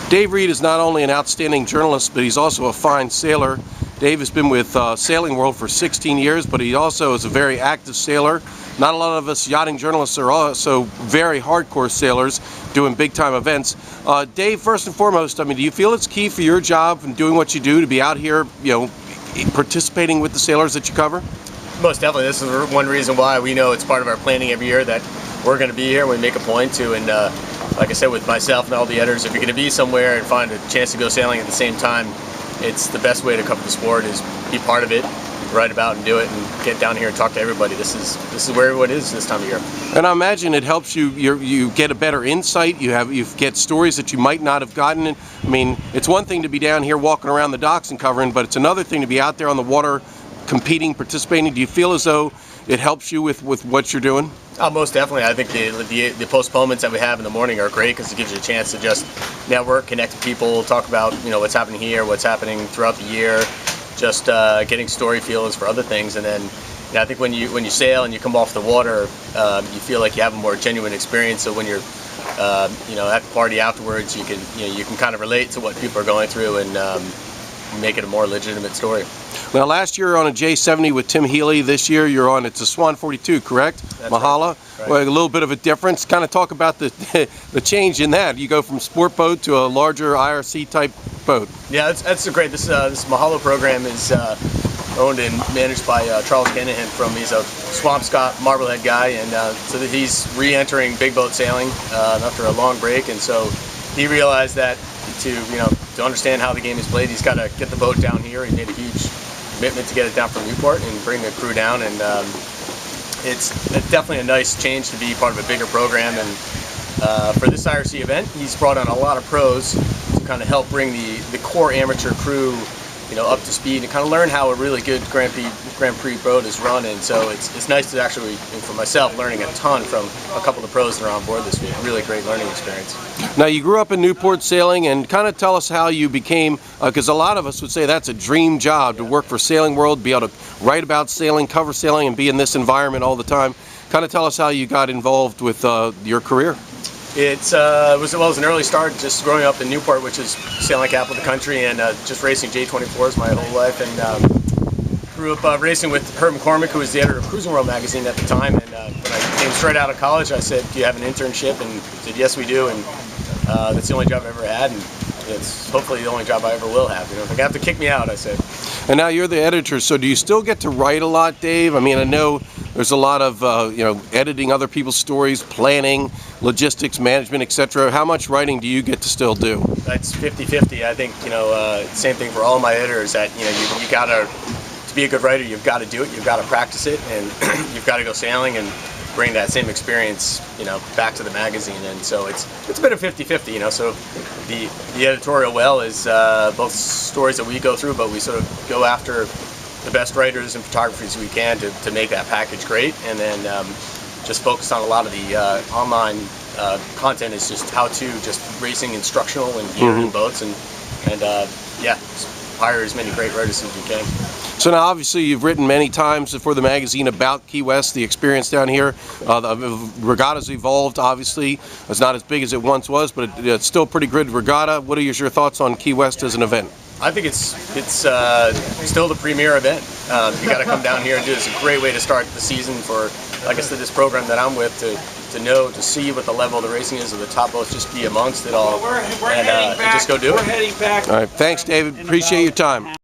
Dave Reed is not only an outstanding journalist, but he's also a fine sailor. Dave has been with Sailing World for 16 years, but he also is a very active sailor. Not a lot of us yachting journalists are also very hardcore sailors doing big-time events. Dave, first and foremost, I mean, do you feel it's key for your job and doing what you do to be out here, you know, participating with the sailors that you cover? Most definitely. This is one reason why we know it's part of our planning every year that we're going to be here. We make a point to, and like I said, with myself and all the editors, if you're going to be somewhere and find a chance to go sailing at the same time, it's the best way to cover the sport is be part of it, write about and do it, and get down here and talk to everybody. This is where everyone is this time of year. And I imagine it helps you. You get a better insight. You get stories that you might not have gotten. I mean, it's one thing to be down here walking around the docks and covering, but it's another thing to be out there on the water, competing, participating. Do you feel as though it helps you with what you're doing? Oh, most definitely. I think the postponements that we have in the morning are great because it gives you a chance to just network, connect with people, talk about what's happening here, what's happening throughout the year, just getting story feelings for other things. And then I think when you sail and you come off the water, you feel like you have a more genuine experience. So when you're at the party afterwards, you can kind of relate to what people are going through and make it a more legitimate story. Now, last year you're on a J70 with Tim Healy. This year you're on, it's a Swan 42, correct? That's Mahala. Right. Well, a little bit of a difference. Kind of talk about the change in that. You go from sport boat to a larger IRC type boat. Yeah, that's great. This Mahalo program is owned and managed by Charles Kinahan. He's a Swampscott Marblehead guy, and so that he's re-entering big boat sailing after a long break, and so he realized that to understand how the game is played, he's got to get the boat down here. He made a huge commitment to get it down from Newport and bring the crew down, and it's definitely a nice change to be part of a bigger program. And for this IRC event, he's brought on a lot of pros to kind of help bring the core amateur crew up to speed and kind of learn how a really good Grand Prix boat is run. And so it's nice to actually, for myself, learning a ton from a couple of the pros that are on board this week. Really great learning experience. Now, you grew up in Newport sailing, and kind of tell us how you became, because a lot of us would say that's a dream job to work for Sailing World, be able to write about sailing, cover sailing, and be in this environment all the time. Kind of tell us how you got involved with your career. It was an early start, just growing up in Newport, which is sailing capital of the country, and just racing J24s my whole life, and grew up racing with Herb McCormick, who was the editor of Cruising World magazine at the time. And when I came straight out of college, I said, "Do you have an internship?" And he said, "Yes, we do." And that's the only job I ever had, and it's hopefully the only job I ever will have. If they have to kick me out, I said. And now you're the editor, so do you still get to write a lot, Dave? I mean, I know there's a lot of editing other people's stories, planning, logistics, management, etc. How much writing do you get to still do? That's 50-50. I think same thing for all my editors. That you gotta, to be a good writer, you've got to do it. You've got to practice it, and you've got to go sailing and bring that same experience back to the magazine. And so it's a bit of 50-50. So the editorial well is both stories that we go through, but we sort of go after the best writers and photographers we can to make that package great, and then just focus on a lot of the online content is just how to just racing instructional and gear and boats, and hire as many great writers as you can. So now obviously you've written many times for the magazine about Key West, the experience down here. The regatta's evolved, obviously. It's not as big as it once was, but it's still a pretty good regatta. What are your thoughts on Key West as an event? I think it's still the premier event. You got to come down here and do it. It's a great way to start the season for, like I said, this program that I'm with, to see what the level of the racing is of the top boats, just be amongst it all, and just go do it. All right, thanks, David. Appreciate your time.